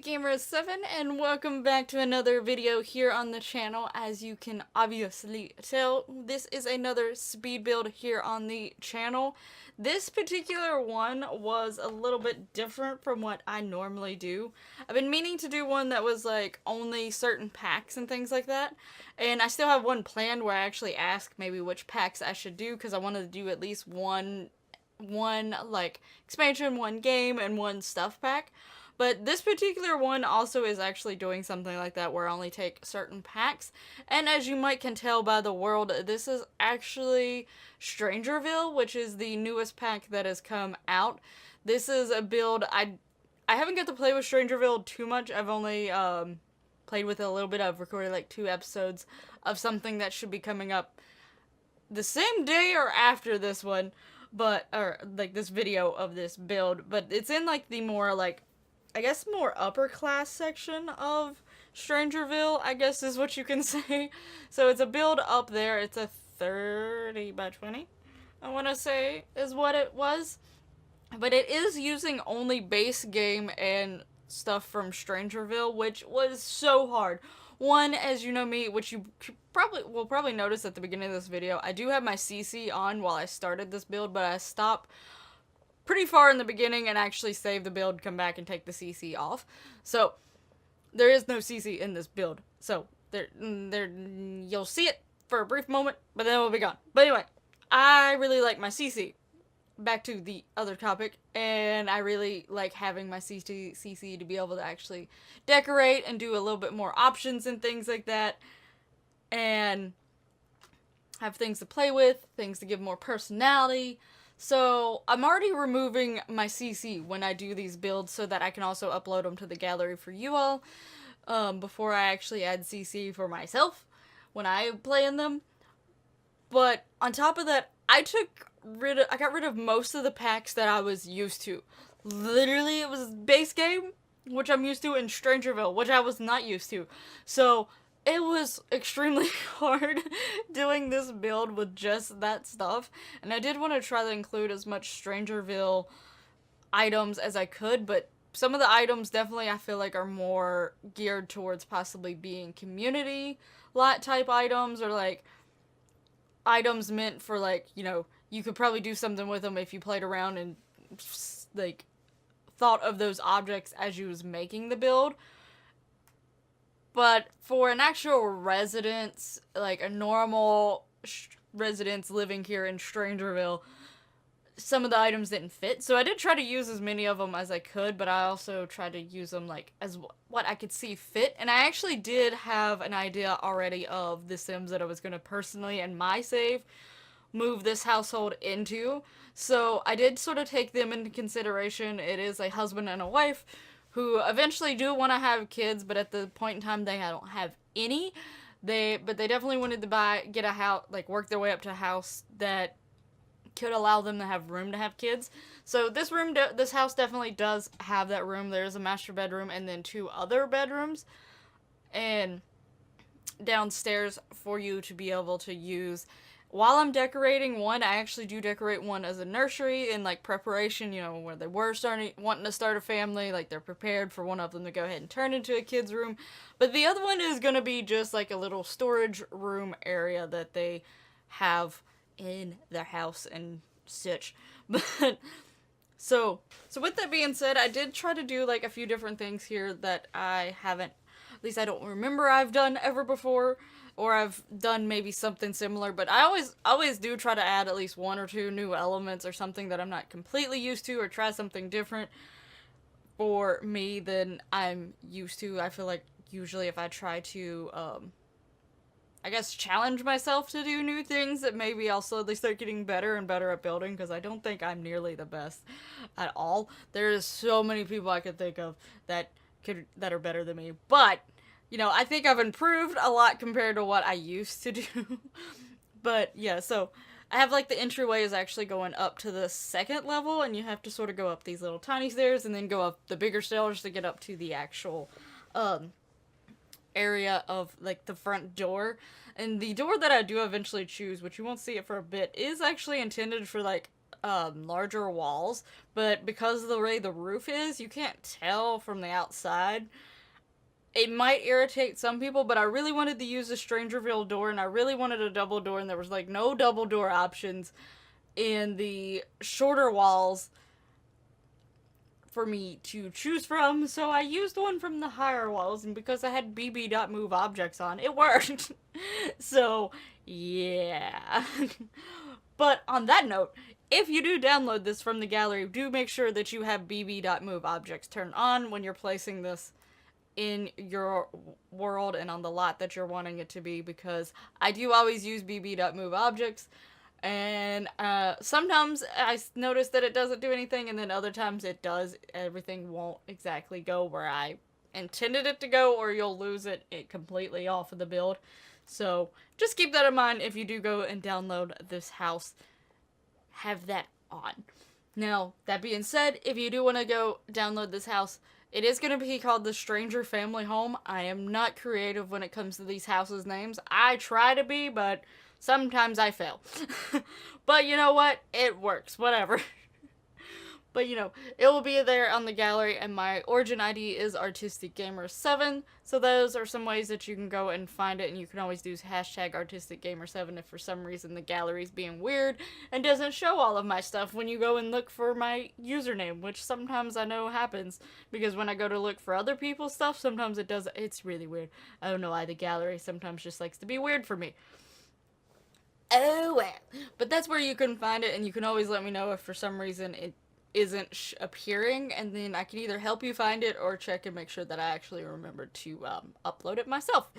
Gamer7 and welcome back to another video here on the channel. As you can obviously tell, this is another speed build here on the channel. This particular one was a little bit different from what I normally do. I've been meaning to do one that was like only certain packs and things like that, and I still have one planned where I actually ask maybe which packs I should do because I wanted to do at least one like expansion, one game, and one stuff pack. But this particular one also is actually doing something like that where I only take certain packs. And as you might can tell by the world, this is actually Strangerville, which is the newest pack that has come out. This is a build I haven't got to play with Strangerville too much. I've only played with it a little bit. I've recorded like 2 episodes of something that should be coming up the same day or after this one, or like this video of this build, but it's in like the more like, I guess, more upper class section of Strangerville, I guess is what you can say. So it's a build up there. It's a 30 by 20, I want to say, is what it was. But it is using only base game and stuff from Strangerville, which was so hard. One, as you know me, which you will probably notice at the beginning of this video, I do have my CC on while I started this build, but I stopped pretty far in the beginning and actually save the build, come back and take the CC off. So there is no CC in this build. So there you'll see it for a brief moment, but then it will be gone. But anyway, I really like my CC. Back to the other topic, and I really like having my CC to be able to actually decorate and do a little bit more options and things like that, and have things to play with, things to give more personality. So I'm already removing my CC when I do these builds so that I can also upload them to the gallery for you all, before I actually add CC for myself when I play in them. But on top of that, I got rid of most of the packs that I was used to. Literally, it was base game, which I'm used to, and Strangerville, which I was not used to. So it was extremely hard doing this build with just that stuff, and I did want to try to include as much Strangerville items as I could, but some of the items definitely I feel like are more geared towards possibly being community lot type items, or like items meant for, like, you know, you could probably do something with them if you played around and like thought of those objects as you was making the build. But for an actual residence, like a normal residence living here in Strangerville, some of the items didn't fit. So I did try to use as many of them as I could, but I also tried to use them like as what I could see fit. And I actually did have an idea already of the Sims that I was going to personally, in my save, move this household into. So I did sort of take them into consideration. It is a husband and a wife who eventually do want to have kids, but at the point in time they don't have any. But they definitely wanted to get a house, like work their way up to a house that could allow them to have room to have kids. So this house definitely does have that room. There's a master bedroom and then 2 other bedrooms, and downstairs for you to be able to use. While I'm decorating one, I actually do decorate one as a nursery in like preparation, you know, where they were wanting to start a family, like they're prepared for one of them to go ahead and turn into a kid's room. But the other one is going to be just like a little storage room area that they have in their house and such. But so with that being said, I did try to do like a few different things here that I haven't, at least I don't remember I've done ever before, or I've done maybe something similar, but I always do try to add at least 1 or 2 new elements or something that I'm not completely used to, or try something different for me than I'm used to. I feel like usually if I try to, I guess, challenge myself to do new things, that maybe I'll slowly start getting better and better at building, because I don't think I'm nearly the best at all. There's so many people I could think of that are better than me, but you know, I think I've improved a lot compared to what I used to do. But yeah, so I have like the entryway is actually going up to the 2nd level, and you have to sort of go up these little tiny stairs and then go up the bigger stairs to get up to the actual area of like the front door. And the door that I do eventually choose, which you won't see it for a bit, is actually intended for like larger walls, but because of the way the roof is, you can't tell from the outside. It might irritate some people, but I really wanted to use a Strangerville door, and I really wanted a double door, and there was like no double door options in the shorter walls for me to choose from, so I used one from the higher walls, and because I had bb.move objects on, it worked. So, yeah. But on that note, if you do download this from the gallery, do make sure that you have bb.move objects turned on when you're placing this in your world and on the lot that you're wanting it to be, because I do always use bb.move objects, and sometimes I notice that it doesn't do anything, and then other times it does. Everything won't exactly go where I intended it to go, or you'll lose it completely off of the build. So just keep that in mind if you do go and download this house. Have that on. Now, that being said, if you do want to go download this house, it is going to be called the Stranger Family Home. I am not creative when it comes to these houses' names. I try to be, but sometimes I fail. But you know what? It works. Whatever. But, you know, it will be there on the gallery, and my origin ID is ArtisticGamer7, so those are some ways that you can go and find it, and you can always use hashtag ArtisticGamer7 if for some reason the gallery's being weird and doesn't show all of my stuff when you go and look for my username, which sometimes I know happens, because when I go to look for other people's stuff, sometimes it does. It's really weird. I don't know why the gallery sometimes just likes to be weird for me. Oh well. But that's where you can find it, and you can always let me know if for some reason it isn't appearing, and then I can either help you find it or check and make sure that I actually remembered to upload it myself.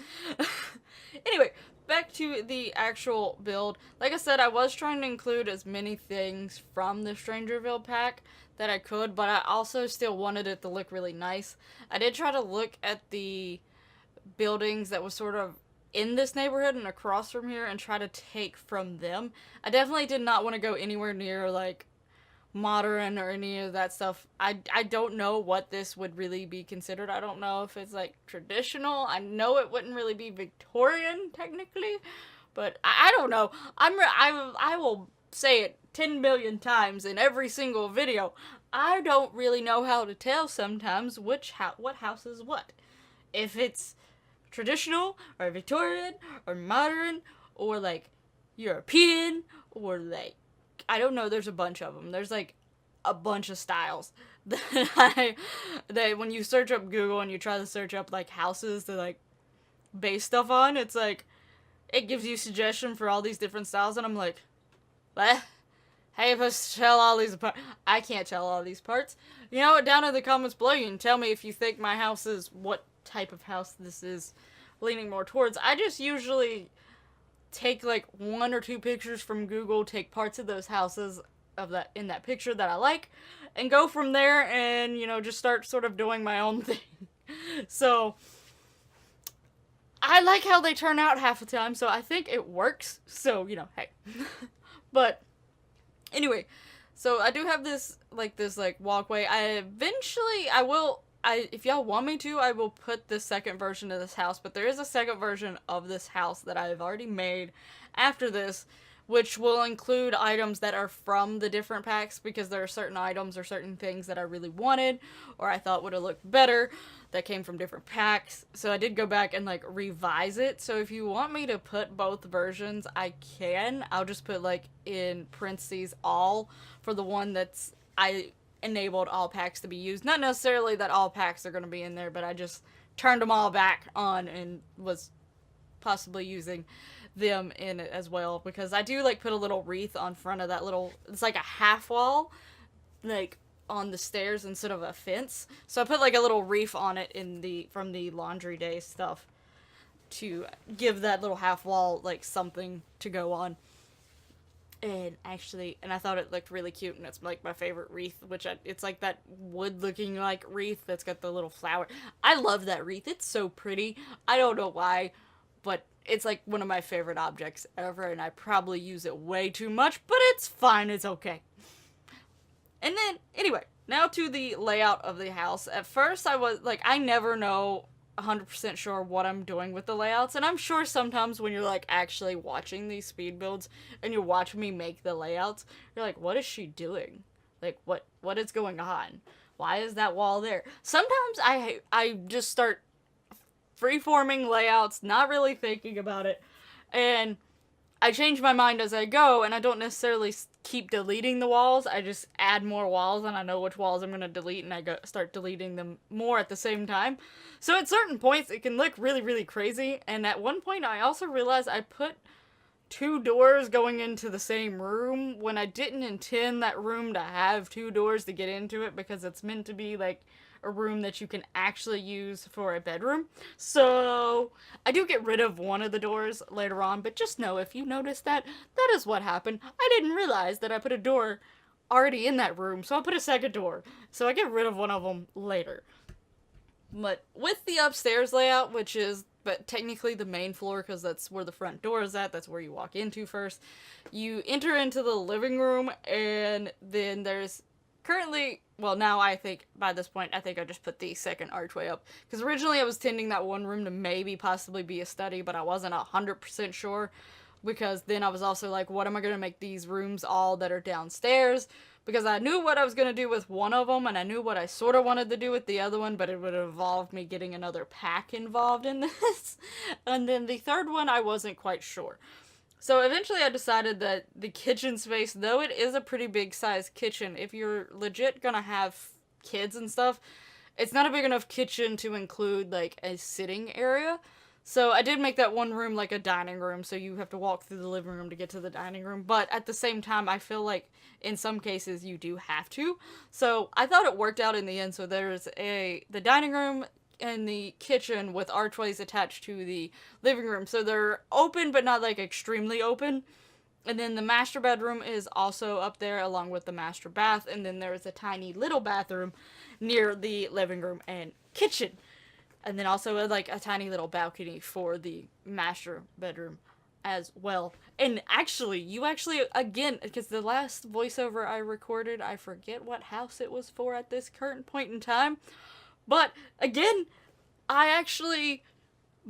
Anyway, back to the actual build. Like I said, I was trying to include as many things from the Strangerville pack that I could, but I also still wanted it to look really nice. I did try to look at the buildings that was sort of in this neighborhood and across from here and try to take from them. I definitely did not want to go anywhere near like modern or any of that stuff. I don't know what this would really be considered. I don't know if it's like traditional. I know it wouldn't really be Victorian technically, but I don't know. I will say it 10 million times in every single video. I don't really know how to tell sometimes what house is what. If it's traditional or Victorian or modern or like European or like, I don't know, there's a bunch of them. There's like a bunch of styles that when you search up Google and you try to search up like houses to like base stuff on, it's like it gives you suggestion for all these different styles, and I'm like, what? How you supposed to tell all these apart? I can't tell all these parts. You know what? Down in the comments below, you can tell me if you think my house is, what type of house this is leaning more towards. I just usually take like 1 or 2 pictures from Google, take parts of those houses of that in that picture that I like, and go from there, and you know, just start sort of doing my own thing. So I like how they turn out half the time, so I think it works. So, you know, hey. But anyway, so I do have this walkway. If y'all want me to, I will put the second version of this house, but there is a second version of this house that I've already made after this, which will include items that are from the different packs, because there are certain items or certain things that I really wanted, or I thought would have looked better, that came from different packs. So I did go back and like revise it. So if you want me to put both versions, I can. I'll just put like in parentheses all for the one that's I enabled all packs to be used. Not necessarily that all packs are going to be in there, but I just turned them all back on and was possibly using them in it as well, because I do like put a little wreath on front of that little, it's like a half wall, like on the stairs instead of a fence. So I put like a little wreath on it from the laundry day stuff to give that little half wall like something to go on. And I thought it looked really cute, and it's like my favorite wreath, it's like that wood looking like wreath that's got the little flower. I love that wreath. It's so pretty. I don't know why, but it's like one of my favorite objects ever, and I probably use it way too much, but it's fine. It's okay. And then, anyway, now to the layout of the house. At first, I was like, I never know 100% sure what I'm doing with the layouts, and I'm sure sometimes when you're like actually watching these speed builds and you watch me make the layouts, you're like, what is she doing? Like, what is going on? Why is that wall there? Sometimes I just start freeforming layouts, not really thinking about it, and I change my mind as I go, and I don't necessarily keep deleting the walls. I just add more walls, and I know which walls I'm going to delete, and start deleting them more at the same time. So at certain points, it can look really, really crazy, and at one point, I also realized I put 2 doors going into the same room when I didn't intend that room to have 2 doors to get into it, because it's meant to be like a room that you can actually use for a bedroom. So I do get rid of one of the doors later on, but just know if you notice that, that is what happened. I didn't realize that I put a door already in that room, so I put a second door. So I get rid of one of them later. But with the upstairs layout, which is but technically the main floor, because that's where the front door is at, that's where you walk into first, you enter into the living room, and then there's currently, well, now I think by this point I think I just put the second archway up, because originally I was tending that one room to maybe possibly be a study, but I wasn't 100% sure, because then I was also like, what am I going to make these rooms all that are downstairs? Because I knew what I was going to do with one of them, and I knew what I sort of wanted to do with the other one, but it would involve me getting another pack involved in this. And then the third one, I wasn't quite sure. So eventually I decided that the kitchen space, though it is a pretty big size kitchen, if you're legit going to have kids and stuff, it's not a big enough kitchen to include, like, a sitting area. So I did make that one room like a dining room, so you have to walk through the living room to get to the dining room. But at the same time, I feel like in some cases you do have to. So I thought it worked out in the end. So there's the dining room and the kitchen with archways attached to the living room. So they're open, but not like extremely open. And then the master bedroom is also up there along with the master bath. And then there's a tiny little bathroom near the living room and kitchen. And then also like a tiny little balcony for the master bedroom as well. And actually, again, because the last voiceover I recorded, I forget what house it was for at this current point in time. But again, I actually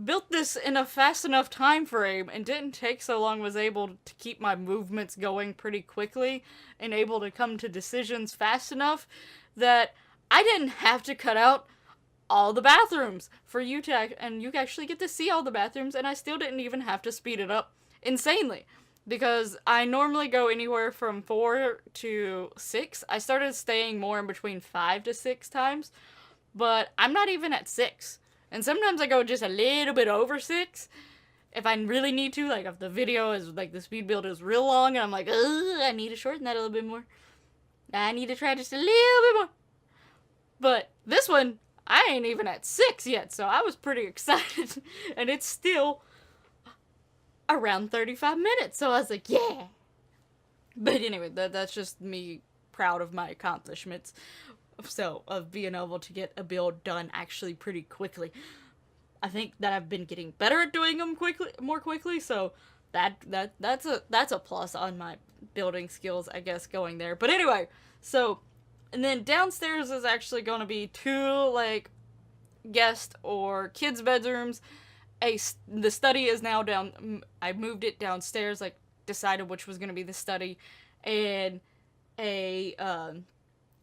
built this in a fast enough time frame and didn't take so long, was able to keep my movements going pretty quickly and able to come to decisions fast enough that I didn't have to cut out all the bathrooms for you to, and you actually get to see all the bathrooms, and I still didn't even have to speed it up insanely, because I normally go anywhere from 4 to 6. I started staying more in between 5 to 6 times, but I'm not even at 6, and sometimes I go just a little bit over 6 if I really need to, like if the video is, like the speed build is real long, and I'm like, ugh, I need to shorten that a little bit more. I need to try just a little bit more. But this one, I ain't even at 6 yet, so I was pretty excited. And it's still around 35 minutes, so I was like, yeah. But anyway, that's just me proud of my accomplishments. So, of being able to get a build done actually pretty quickly. I think that I've been getting better at doing them more quickly, so that's a plus on my building skills, I guess, going there. But anyway, so, and then downstairs is actually going to be 2, like, guest or kids' bedrooms. The study is now down. I moved it downstairs, like, decided which was going to be the study. And a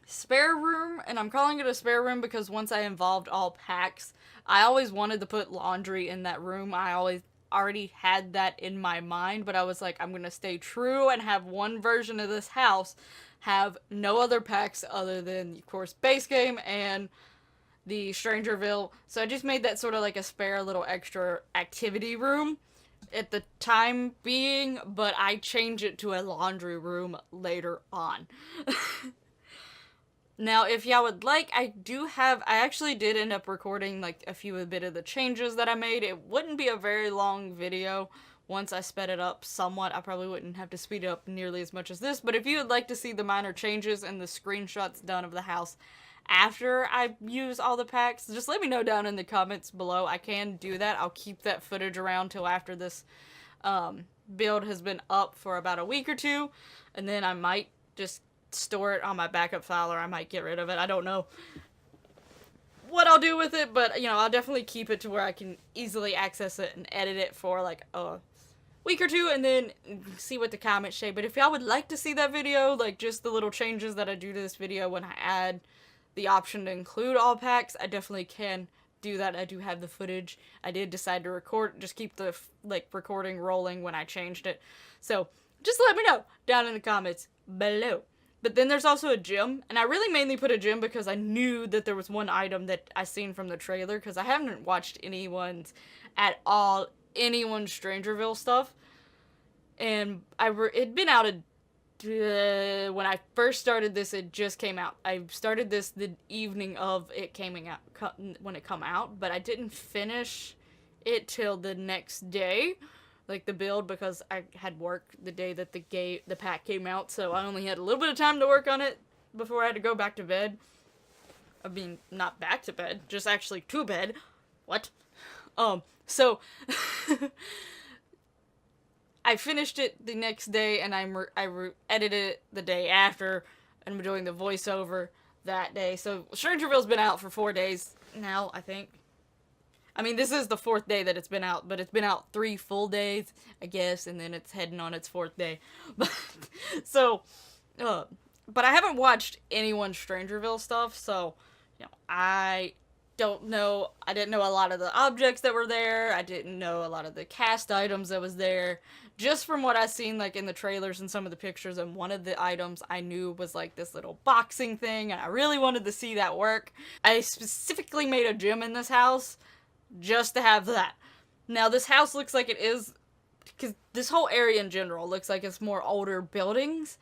spare room, and I'm calling it a spare room because once I involved all packs, I always wanted to put laundry in that room. I always already had that in my mind, but I was like, I'm going to stay true and have one version of this house have no other packs other than, of course, base game and the Strangerville. So I just made that sort of like a spare little extra activity room at the time being, but I changed it to a laundry room later on. Now, if y'all would like, I actually did end up recording like a bit of the changes that I made. It wouldn't be a very long video once I sped it up somewhat. I probably wouldn't have to speed it up nearly as much as this, but if you would like to see the minor changes and the screenshots done of the house after I use all the packs, just let me know down in the comments below. I can do that. I'll keep that footage around till after this build has been up for about a week or two, and then I might just store it on my backup file, or I might get rid of it. I don't know. what I'll do with it, but, you know, I'll definitely keep it to where I can easily access it and edit it for, like, a week or two, and then see what the comments say. But if y'all would like to see that video, like, just the little changes that I do to this video when I add the option to include all packs, I definitely can do that. I do have the footage. I did decide to record, just keep the, like, recording rolling when I changed it. So, just let me know down in the comments below. But then there's also a gym, and I really mainly put a gym because I knew that there was one item that I seen from the trailer, because I haven't watched anyone's Strangerville stuff, and it'd been out when I first started this. It just came out. I started this the evening of it coming out, when it come out, but I didn't finish it till the next day, like the build, because I had work the day that the pack came out, so I only had a little bit of time to work on it before I had to go back to bed. I mean, not back to bed, just actually to bed. What? So I finished it the next day, and I edited it the day after, and I'm doing the voiceover that day. So Strangerville's been out for 4 days now, I think. I mean, this is the 4th day that it's been out, but it's been out 3 full days, I guess, and then it's heading on its 4th day. But, so, but I haven't watched anyone's Strangerville stuff, so, you know, I didn't know a lot of the objects that were there. I didn't know a lot of the cast items that was there. Just from what I seen, like, in the trailers and some of the pictures, and one of the items I knew was, like, this little boxing thing, and I really wanted to see that work. I specifically made a gym in this house just to have that. Now, this house looks like it is, because this whole area in general looks like it's more older buildings,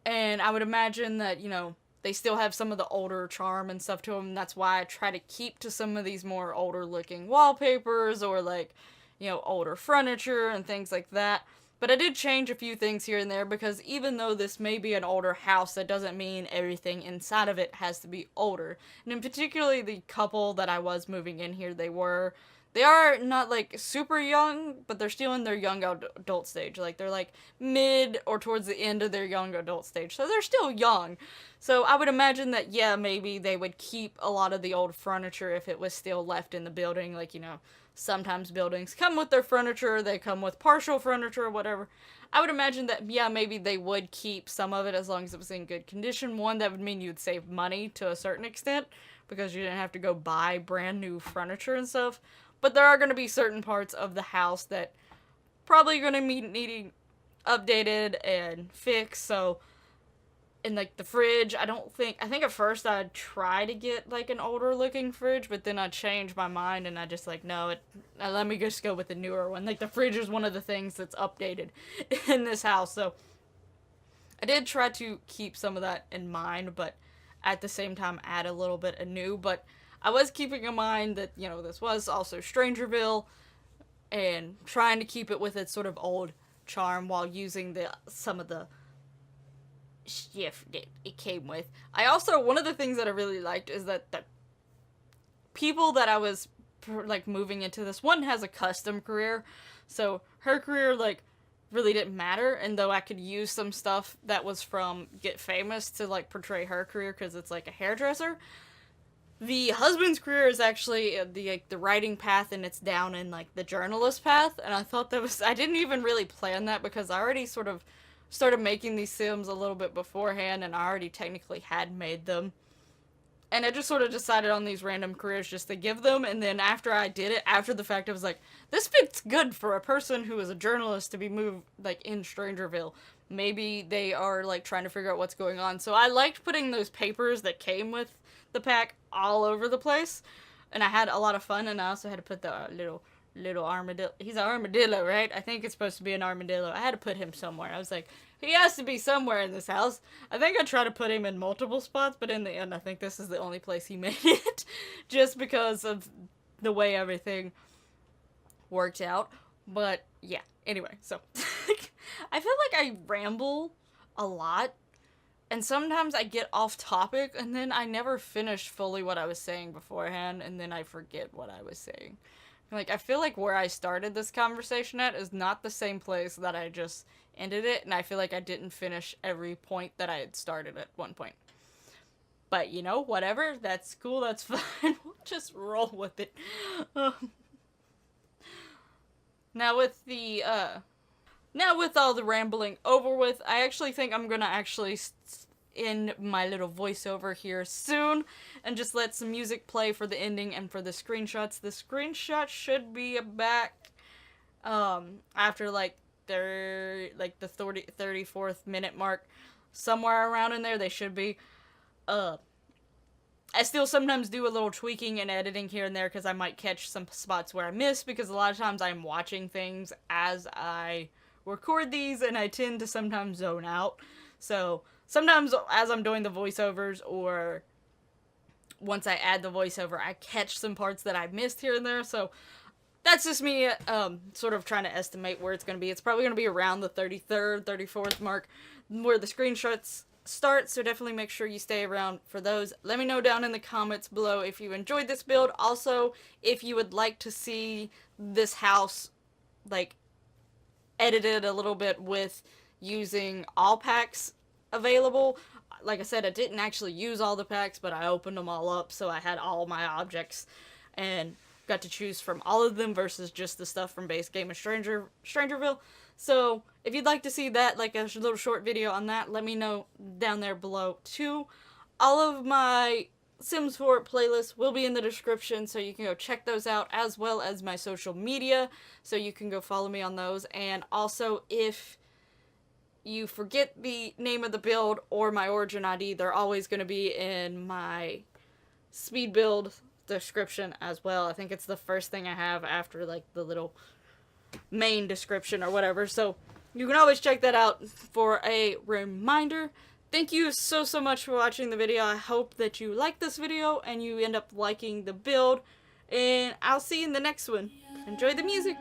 and I would imagine that, you know, they still have some of the older charm and stuff to them. That's why I try to keep to some of these more older looking wallpapers, or, like, you know, older furniture and things like that. But I did change a few things here and there, because even though this may be an older house, that doesn't mean everything inside of it has to be older. And in particularly the couple that I was moving in here, they are not, like, super young, but they're still in their young adult stage. Like, they're, like, mid or towards the end of their young adult stage. So they're still young. So I would imagine that, yeah, maybe they would keep a lot of the old furniture if it was still left in the building. Like, you know, sometimes buildings come with their furniture, they come with partial furniture or whatever. I would imagine that, yeah, maybe they would keep some of it as long as it was in good condition. One, that would mean you'd save money to a certain extent, because you didn't have to go buy brand new furniture and stuff. But there are going to be certain parts of the house that probably going to be needing updated and fixed. So, in, like, the fridge, I think at first I'd try to get, like, an older looking fridge, but then I changed my mind, and I just, like, no, let me just go with the newer one. Like, the fridge is one of the things that's updated in this house, so I did try to keep some of that in mind, but at the same time add a little bit anew. But I was keeping in mind that, you know, this was also Strangerville, and trying to keep it with its sort of old charm while using some of the shift that it came with. I also, one of the things that I really liked is that the people that I was, like, moving into this, one has a custom career, so her career, like, really didn't matter, and though I could use some stuff that was from Get Famous to, like, portray her career, because it's, like, a hairdresser, the husband's career is actually the writing path, and it's down in, like, the journalist path, and I thought that was, I didn't even really plan that, because I already sort of started making these Sims a little bit beforehand, and I already technically had made them. And I just sort of decided on these random careers just to give them, and then after I did it, after the fact, I was like, this fits good for a person who is a journalist to be moved, like, in Strangerville. Maybe they are, like, trying to figure out what's going on. So I liked putting those papers that came with the pack all over the place, and I had a lot of fun, and I also had to put the little armadillo. He's an armadillo, right? I think it's supposed to be an armadillo. I had to put him somewhere. I was like, he has to be somewhere in this house. I think I tried to put him in multiple spots, but in the end, I think this is the only place he made it, just because of the way everything worked out. But yeah, anyway, so I feel like I ramble a lot, and sometimes I get off topic, and then I never finish fully what I was saying beforehand, and then I forget what I was saying. Like, I feel like where I started this conversation at is not the same place that I just ended it, and I feel like I didn't finish every point that I had started at one point. But, you know, whatever. That's cool. That's fine. We'll just roll with it. Now with the, now with all the rambling over with, I actually think I'm gonna actually end my little voiceover here soon and just let some music play for the ending and for the screenshots. The screenshots should be back after like the 34th minute mark, somewhere around in there they should be. I still sometimes do a little tweaking and editing here and there because I might catch some spots where I miss, because a lot of times I'm watching things as I record these and I tend to sometimes zone out. So sometimes as I'm doing the voiceovers, or once I add the voiceover, I catch some parts that I missed here and there. So that's just me sort of trying to estimate where it's going to be. It's probably going to be around the 33rd, 34th mark where the screenshots start, so definitely make sure you stay around for those. Let me know down in the comments below if you enjoyed this build. Also, if you would like to see this house like edited a little bit with using all packs available. Like I said, I didn't actually use all the packs, but I opened them all up, so I had all my objects and got to choose from all of them versus just the stuff from base game of Strangerville. So if you'd like to see that, like a little short video on that, let me know down there below too. All of my Sims 4 playlists will be in the description, so you can go check those out, as well as my social media, so you can go follow me on those. And also, if you forget the name of the build or my origin ID, they're always going to be in my speed build description as well. I think it's the first thing I have after like the little main description or whatever, so you can always check that out for a reminder. Thank you so much for watching the video. I hope that you like this video and you end up liking the build, and I'll see you in the next one. Enjoy the music.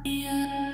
Yeah.